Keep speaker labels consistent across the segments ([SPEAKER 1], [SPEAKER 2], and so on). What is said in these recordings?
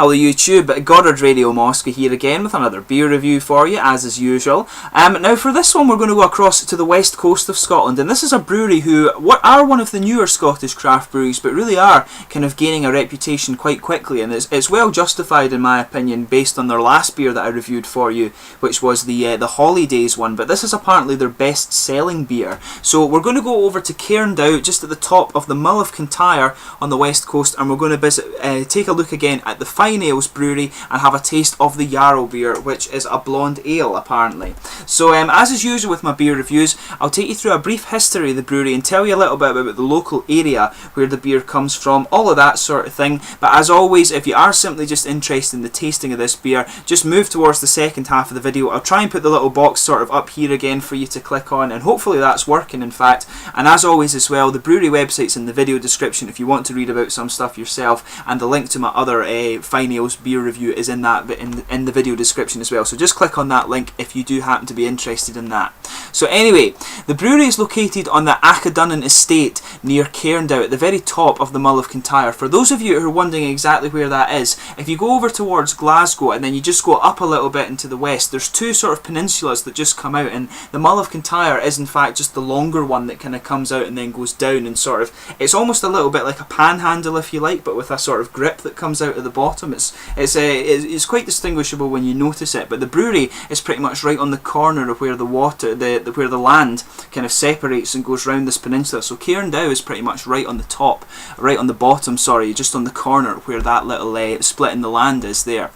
[SPEAKER 1] Hello YouTube, Goddard Radio Moscow here again with another beer review for you, as is usual. Now for this one we're going to go across to the west coast of Scotland, and this is a brewery who are one of the newer Scottish craft breweries, but really are kind of gaining a reputation quite quickly, and it's well justified in my opinion based on their last beer that I reviewed for you, which was the Holidays one, but this is apparently their best selling beer. So we're going to go over to Cairndow, just at the top of the Mull of Kintyre on the west coast, and we're going to take a look again at the Fyne Ales brewery and have a taste of the Jarl beer, which is a blonde ale apparently. So as is usual with my beer reviews, I'll take you through a brief history of the brewery and tell you a little bit about the local area where the beer comes from, all of that sort of thing. But as always, if you are simply just interested in the tasting of this beer, just move towards the second half of the video. I'll try and put the little box sort of up here again for you to click on, and hopefully that's working in fact. And as always as well, the brewery website's in the video description if you want to read about some stuff yourself, and the link to my other Fyne Ales beer review is in the video description as well, so just click on that link if you do happen to be interested in that. So anyway, the brewery is located on the Acadunnan estate near Cairndow at the very top of the Mull of Kintyre. For those of you who are wondering exactly where that is, if you go over towards Glasgow and then you just go up a little bit into the west, there's two sort of peninsulas that just come out, and the Mull of Kintyre is in fact just the longer one that kind of comes out and then goes down, and sort of, it's almost a little bit like a panhandle if you like, but with a sort of grip that comes out of the bottom. It's quite distinguishable when you notice it, but the brewery is pretty much right on the corner of where the water, where the land kind of separates and goes round this peninsula. So Cairndow is pretty much right on the top, right on the bottom, sorry, just on the corner where that little split in the land is there.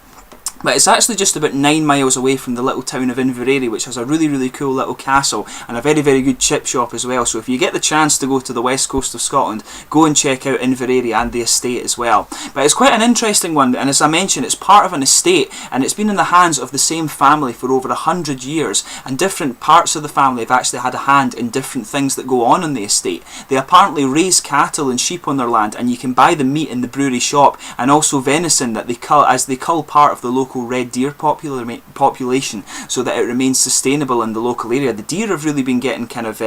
[SPEAKER 1] But it's actually just about 9 miles away from the little town of Inveraray, which has a really cool little castle and a very good chip shop as well. So if you get the chance to go to the west coast of Scotland, go and check out Inveraray and the estate as well. But it's quite an interesting one, and as I mentioned, it's part of an estate, and it's been in the hands of the same family for over 100 years, and different parts of the family have actually had a hand in different things that go on the estate. They apparently raise cattle and sheep on their land, and you can buy the meat in the brewery shop, and also venison that they cull, as they cull part of the local red deer population, so that it remains sustainable in the local area. The deer have really been getting kind of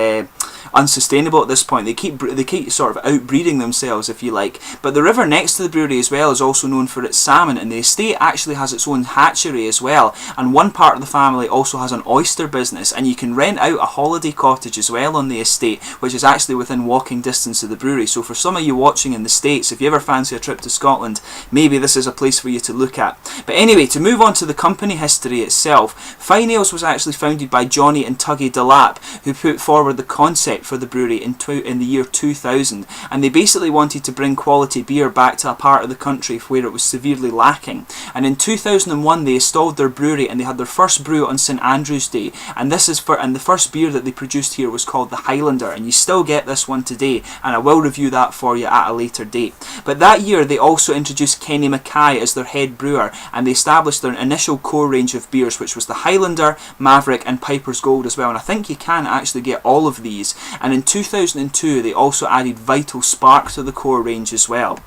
[SPEAKER 1] unsustainable at this point. They keep sort of outbreeding themselves, if you like. But the river next to the brewery as well is also known for its salmon, and the estate actually has its own hatchery as well, and one part of the family also has an oyster business, and you can rent out a holiday cottage as well on the estate, which is actually within walking distance of the brewery. So for some of you watching in the States, if you ever fancy a trip to Scotland, maybe this is a place for you to look at. But anyway, to move on to the company history itself, Fyne Ales was actually founded by Johnny and Tuggy Delap, who put forward the concept for the brewery in the year 2000, and they basically wanted to bring quality beer back to a part of the country where it was severely lacking. And in 2001 they installed their brewery, and they had their first brew on St Andrew's Day, and the first beer that they produced here was called the Highlander, and you still get this one today, and I will review that for you at a later date. But that year they also introduced Kenny Mackay as their head brewer, and they established their initial core range of beers, which was the Highlander, Maverick and Piper's Gold as well, and I think you can actually get all of these. And in 2002 they also added Vital Spark to the core range as well.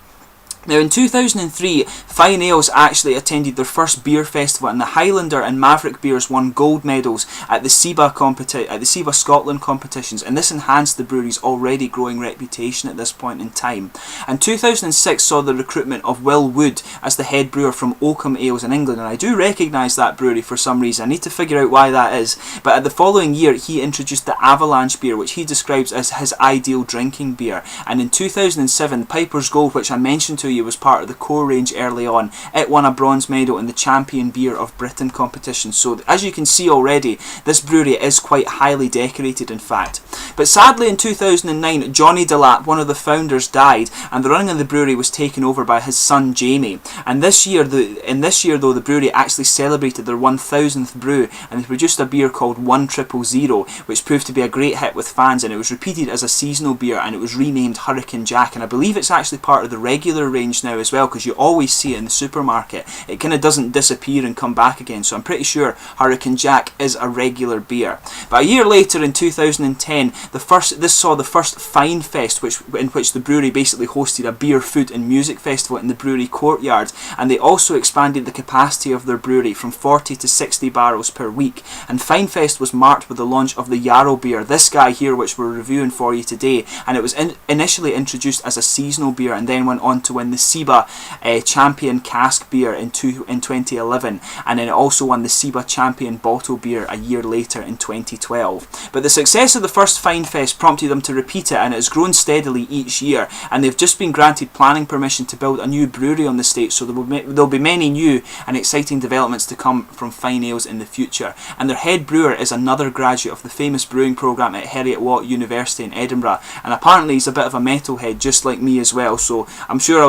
[SPEAKER 1] Now in 2003, Fyne Ales actually attended their first beer festival, and the Highlander and Maverick beers won gold medals at the SIBA Scotland competitions, and this enhanced the brewery's already growing reputation at this point in time. And 2006 saw the recruitment of Will Wood as the head brewer from Oakham Ales in England, and I do recognise that brewery for some reason. I need to figure out why that is. But at the following year he introduced the Avalanche beer, which he describes as his ideal drinking beer. And in 2007, Piper's Gold, which I mentioned to you was part of the core range early on, it won a bronze medal in the Champion Beer of Britain competition. So as you can see already, this brewery is quite highly decorated in fact. But sadly in 2009, Johnny Delap, one of the founders, died, and the running of the brewery was taken over by his son Jamie. And this year though, the brewery actually celebrated their 1000th brew, and they produced a beer called 1000, which proved to be a great hit with fans, and it was repeated as a seasonal beer, and it was renamed Hurricane Jack, and I believe it's actually part of the regular range now as well, because you always see it in the supermarket. It kind of doesn't disappear and come back again, so I'm pretty sure Hurricane Jack is a regular beer. But a year later in 2010, this saw the first Fyne Fest, in which the brewery basically hosted a beer, food and music festival in the brewery courtyard, and they also expanded the capacity of their brewery from 40 to 60 barrels per week. And Fyne Fest was marked with the launch of the Jarl beer, this guy here which we're reviewing for you today, and it was initially introduced as a seasonal beer and then went on to win won the SIBA Champion Cask Beer in 2011, and then it also won the SIBA Champion Bottle Beer a year later in 2012. But the success of the first Fyne Fest prompted them to repeat it, and it has grown steadily each year, and they've just been granted planning permission to build a new brewery on the estate, so there'll be many new and exciting developments to come from Fyne Ales in the future. And their head brewer is another graduate of the famous brewing programme at Heriot-Watt University in Edinburgh, and apparently he's a bit of a metalhead just like me as well, so I'm sure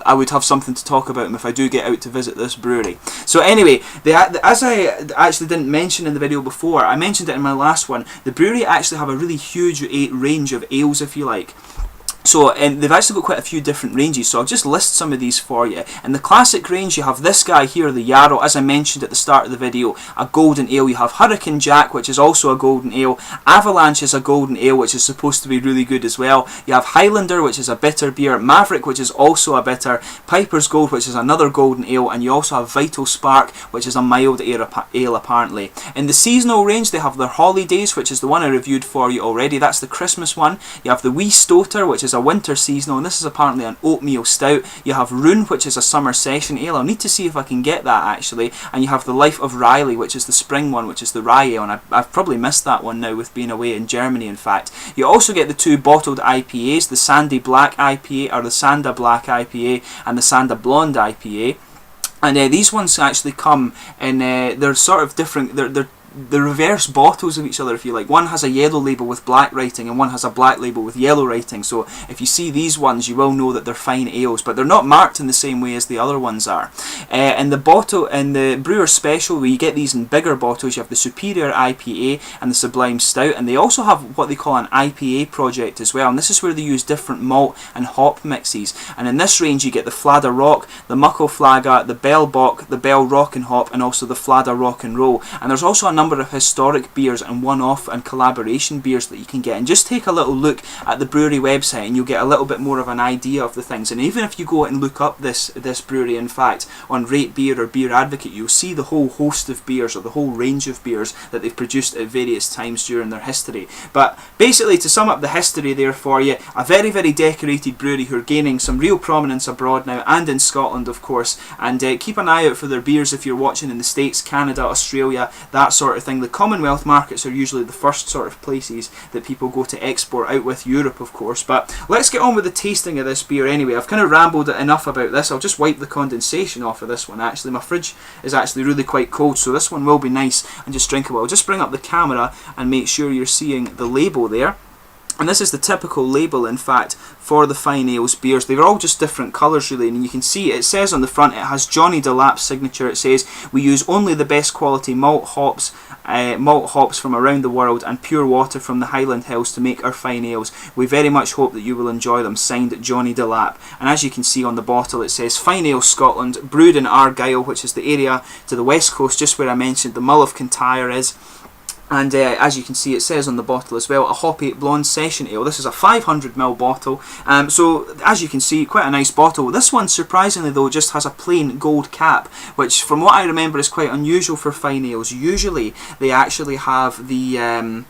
[SPEAKER 1] I would have something to talk about him if I do get out to visit this brewery. So anyway, as I actually didn't mention in the video before, I mentioned it in my last one, the brewery actually have a really huge range of ales, if you like. So, and they've actually got quite a few different ranges, so I'll just list some of these for you. In the classic range, you have this guy here, the Jarl, as I mentioned at the start of the video, a golden ale. You have Hurricane Jack, which is also a golden ale. Avalanche is a golden ale, which is supposed to be really good as well. You have Highlander, which is a bitter beer. Maverick, which is also a bitter. Piper's Gold, which is another golden ale. And you also have Vital Spark, which is a mild ale apparently. In the seasonal range, they have their Holidays, which is the one I reviewed for you already. That's the Christmas one. You have the Wee Stoter, which is a winter seasonal, and this is apparently an oatmeal stout. You have Rune, which is a summer session ale. I'll need to see if I can get that actually. And you have the Life of Riley, which is the spring one, which is the rye ale, and I've probably missed that one now with being away in Germany, in fact. You also get the two bottled IPAs, the Sandy Black IPA, or the Sanda Black IPA, and the Sanda Blonde IPA. And these ones actually come in, they're sort of different, they're the reverse bottles of each other, if you like. One has a yellow label with black writing, and one has a black label with yellow writing. So if you see these ones, you will know that they're Fyne Ales, but they're not marked in the same way as the other ones are. In the Brewer Special, where you get these in bigger bottles, you have the Superior IPA and the Sublime Stout, and they also have what they call an IPA project as well, and this is where they use different malt and hop mixes. And in this range, you get the Flada Rock, the Muckle Flaga, the Bell Bock, the Bell Rock and Hop, and also the Flada Rock and Roll. And there's also a number of historic beers and one-off and collaboration beers that you can get, and just take a little look at the brewery website and you'll get a little bit more of an idea of the things. And even if you go and look up this brewery, in fact, on Rate Beer or Beer Advocate, you'll see the whole host of beers, or the whole range of beers that they've produced at various times during their history. But basically, to sum up the history there for you, a very, very decorated brewery who are gaining some real prominence abroad now, and in Scotland of course, and keep an eye out for their beers if you're watching in the States, Canada, Australia, that sort of thing. The Commonwealth markets are usually the first sort of places that people go to export out with, Europe of course. But let's get on with the tasting of this beer anyway. I've kind of rambled enough about this. I'll just wipe the condensation off of this one actually. My fridge is actually really quite cold, so this one will be nice and just drinkable. I'll just bring up the camera and make sure you're seeing the label there. And this is the typical label, in fact, for the Fyne Ales beers. They're all just different colours really, and you can see it says on the front, it has Johnny Delap's signature. It says, "We use only the best quality malt hops from around the world and pure water from the Highland Hills to make our Fyne Ales. We very much hope that you will enjoy them. Signed, Johnny Delap." And as you can see on the bottle, it says Fyne Ales Scotland, brewed in Argyll, which is the area to the west coast, just where I mentioned the Mull of Kintyre is. And as you can see, it says on the bottle as well, a hoppy blonde session ale. This is a 500ml bottle, so as you can see, quite a nice bottle. This one, surprisingly though, just has a plain gold cap, which from what I remember is quite unusual for Fyne Ales. Usually they actually have the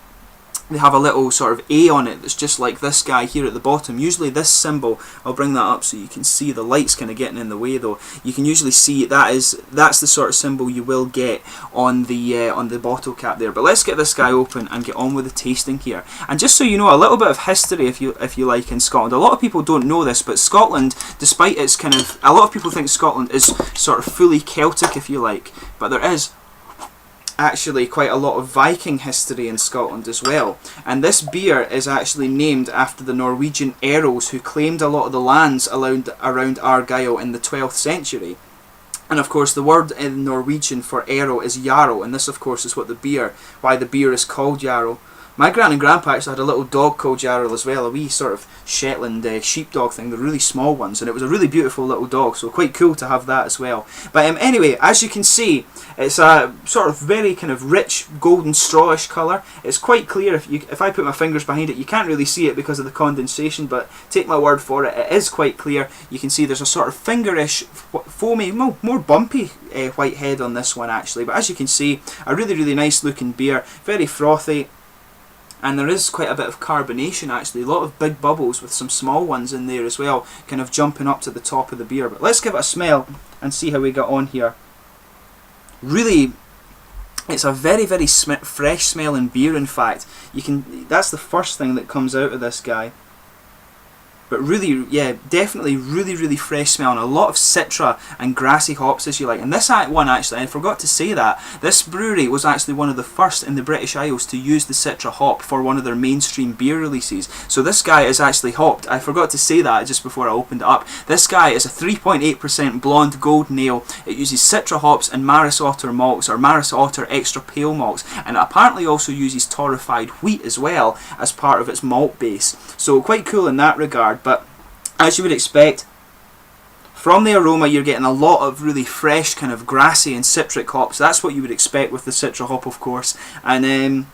[SPEAKER 1] they have a little sort of A on it that's just like this guy here at the bottom. Usually this symbol, I'll bring that up so you can see, the light's kind of getting in the way though. You can usually see that's the sort of symbol you will get on the bottle cap there. But let's get this guy open and get on with the tasting here. And just so you know, a little bit of history if you like in Scotland. A lot of people don't know this, but Scotland, despite its kind of, a lot of people think Scotland is sort of fully Celtic if you like, but there is actually quite a lot of Viking history in Scotland as well. And this beer is actually named after the Norwegian Earls who claimed a lot of the lands around Argyll in the 12th century. And of course the word in Norwegian for Earl is Jarl, and this of course is why the beer is called Jarl. My gran and grandpa actually had a little dog called Jarl as well, a wee sort of Shetland sheepdog thing, the really small ones, and it was a really beautiful little dog, so quite cool to have that as well. But anyway, as you can see, it's a sort of very kind of rich golden strawish colour. It's quite clear. If I put my fingers behind it, you can't really see it because of the condensation, but take my word for it, it is quite clear. You can see there's a sort of fingerish, foamy, more bumpy white head on this one actually. But as you can see, a really, really nice looking beer, very frothy. and there is quite a bit of carbonation actually, a lot of big bubbles with some small ones in there as well, kind of jumping up to the top of the beer. But let's give it a smell and see how we get on here. Really, it's a very, very fresh smelling beer. In fact, that's the first thing that comes out of this guy. But really, yeah, definitely really, really fresh smell, and a lot of citra and grassy hops as you like. And this one actually, I forgot to say that, this brewery was actually one of the first in the British Isles to use the citra hop for one of their mainstream beer releases. So this guy is actually hopped. I forgot to say that just before I opened it up. This guy is a 3.8% blonde golden ale. It uses citra hops and Maris Otter malts, or Maris Otter extra pale malts, and it apparently also uses torrefied wheat as well as part of its malt base. So quite cool in that regard. But as you would expect, from the aroma you're getting a lot of really fresh kind of grassy and citric hops. That's what you would expect with the citra hop, of course. And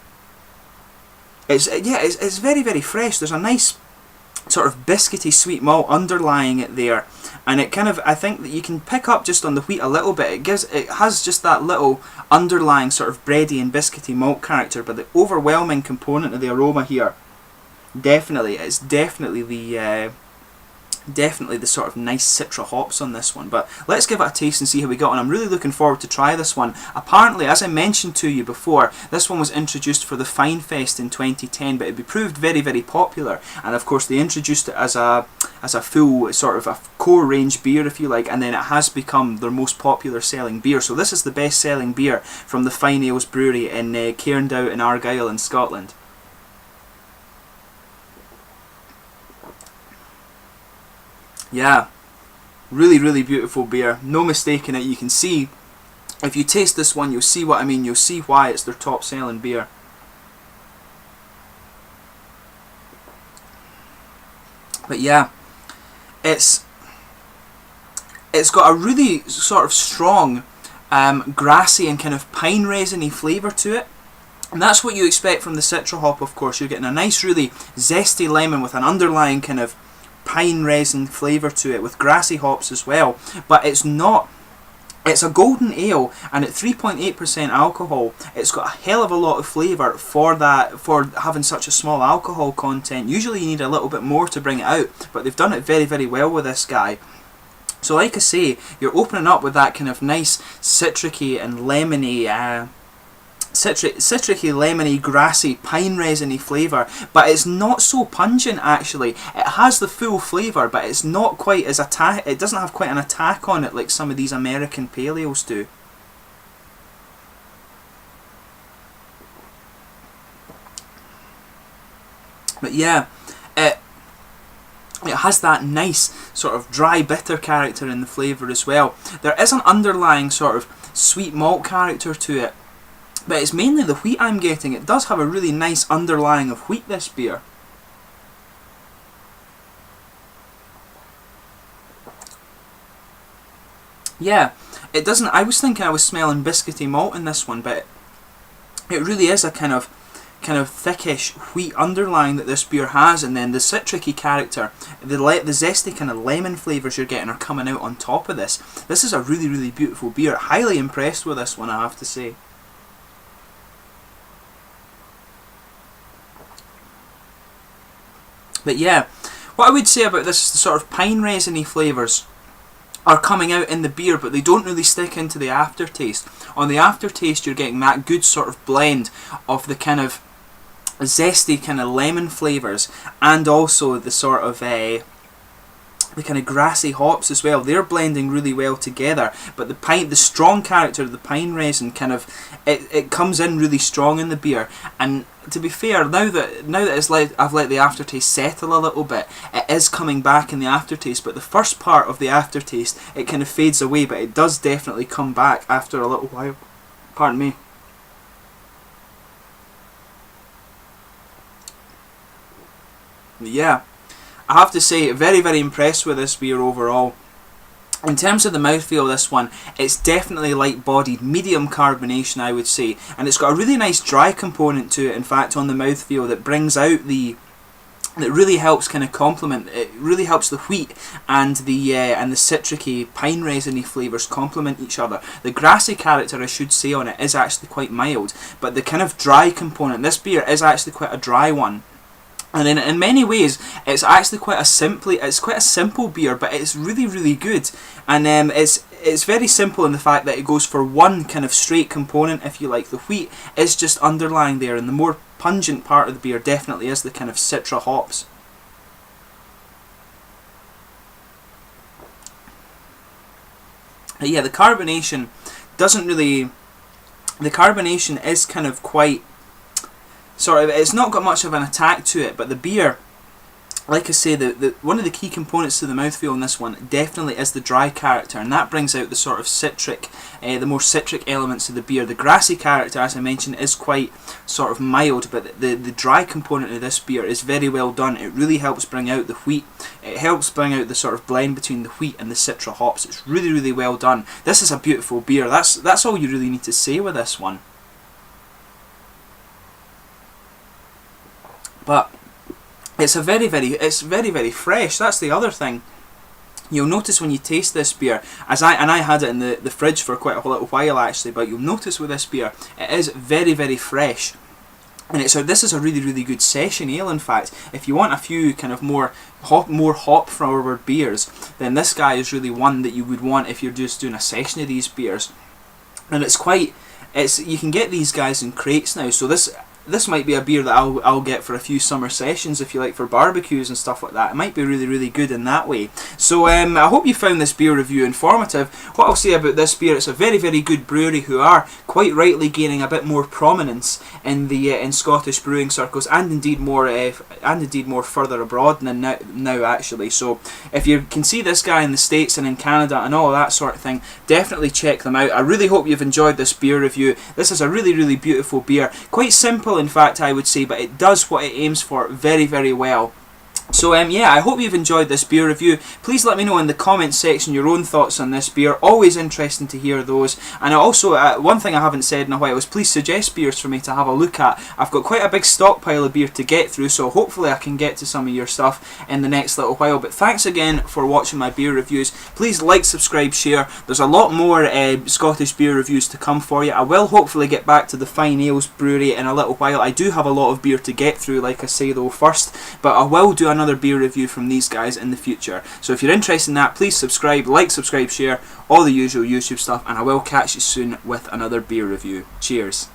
[SPEAKER 1] it's very, very fresh. There's a nice sort of biscuity sweet malt underlying it there, and it kind of, I think that you can pick up just on the wheat a little bit. It has just that little underlying sort of bready and biscuity malt character, but the overwhelming component of the aroma here, it's definitely the sort of nice citra hops on this one. But let's give it a taste and see how we got on. I'm really looking forward to try this one. Apparently, as I mentioned to you before, this one was introduced for the Fyne Fest in 2010, but it proved very, very popular. And of course, they introduced it as a full sort of a core range beer, if you like, and then it has become their most popular selling beer. So this is the best selling beer from the Fyne Ales brewery in Cairndow in Argyll in Scotland. Yeah, really, really beautiful beer. No mistaking it. You can see, if you taste this one, you'll see what I mean. You'll see why it's their top selling beer. But yeah, it's got a really sort of strong grassy and kind of pine resiny flavour to it. And that's what you expect from the citra hop, of course. You're getting a nice, really zesty lemon with an underlying kind of pine resin flavour to it, with grassy hops as well. But it's a golden ale, and at 3.8% alcohol, it's got a hell of a lot of flavour for having such a small alcohol content. Usually you need a little bit more to bring it out, but they've done it very, very well with this guy. So like I say, you're opening up with that kind of nice citricy and lemony citricy, lemony, grassy, pine resiny flavour, but it's not so pungent actually. It has the full flavour, but it's not quite as it doesn't have quite an attack on it like some of these American pale ales do. But yeah, it has that nice sort of dry bitter character in the flavour as well. There is an underlying sort of sweet malt character to it, but it's mainly the wheat I'm getting. It does have a really nice underlying of wheat, this beer. Yeah, it doesn't. I was thinking I was smelling biscuity malt in this one, but it really is a kind of thickish wheat underlying that this beer has, and then the citricy character, the zesty kind of lemon flavours you're getting are coming out on top of this. This is a really, really beautiful beer. Highly impressed with this one, I have to say. But yeah, what I would say about this is the sort of pine resiny flavours are coming out in the beer, but they don't really stick into the aftertaste. On the aftertaste, you're getting that good sort of blend of the kind of zesty kind of lemon flavours, and also the sort of the kind of grassy hops as well. They're blending really well together, but the strong character of the pine resin kind of it comes in really strong in the beer. And to be fair, now that I've let the aftertaste settle a little bit, it is coming back in the aftertaste. But the first part of the aftertaste, it kind of fades away, but it does definitely come back after a little while. Pardon me. Yeah, I have to say, very, very impressed with this beer overall. In terms of the mouthfeel of this one, it's definitely light-bodied, medium carbonation, I would say, and it's got a really nice dry component to it, in fact, on the mouthfeel, that brings out the that really helps kind of complement. It really helps the wheat and the citricy pine resiny flavours complement each other. The grassy character, I should say, on it is actually quite mild, but the kind of dry component, this beer is actually quite a dry one. And in many ways, it's actually quite a simple beer, but it's really, really good. And it's very simple in the fact that it goes for one kind of straight component, if you like. The wheat is just underlying there, and the more pungent part of the beer definitely is the kind of citra hops. But yeah, the carbonation doesn't really... The carbonation is kind of quite... sort of, it's not got much of an attack to it, but the beer, like I say, one of the key components to the mouthfeel in this one definitely is the dry character, and that brings out the sort of citric, the more citric elements of the beer. The grassy character, as I mentioned, is quite sort of mild, but the dry component of this beer is very well done. It really helps bring out the wheat. It helps bring out the sort of blend between the wheat and the citra hops. It's really, really well done. This is a beautiful beer. That's all you really need to say with this one. But it's very, very fresh. That's the other thing. You'll notice when you taste this beer, and I had it in the fridge for quite a little while actually, but you'll notice with this beer, it is very, very fresh. And this is a really, really good session ale, in fact. If you want a few kind of more hop forward beers, then this guy is really one that you would want if you're just doing a session of these beers. And you can get these guys in crates now, so this might be a beer that I'll get for a few summer sessions, if you like, for barbecues and stuff like that. It might be really, really good in that way. So I hope you found this beer review informative. What I'll say about this beer, it's a very, very good brewery who are quite rightly gaining a bit more prominence in Scottish brewing circles, and indeed more further abroad than now actually. So if you can see this guy in the States and in Canada and all that sort of thing, definitely check them out. I really hope you've enjoyed this beer review. This is a really, really beautiful beer. Quite simple, in fact, I would say, but it does what it aims for very, very well. So yeah, I hope you've enjoyed this beer review. Please let me know in the comments section your own thoughts on this beer. Always interesting to hear those. And also, one thing I haven't said in a while is please suggest beers for me to have a look at. I've got quite a big stockpile of beer to get through, so hopefully I can get to some of your stuff in the next little while. But thanks again for watching my beer reviews. Please like, subscribe, share. There's a lot more Scottish beer reviews to come for you. I will hopefully get back to the Fyne Ales brewery in a little while. I do have a lot of beer to get through, like I say though, first. But I will do another beer review from these guys in the future. So if you're interested in that, please subscribe, like, subscribe, share, all the usual YouTube stuff, and I will catch you soon with another beer review. Cheers.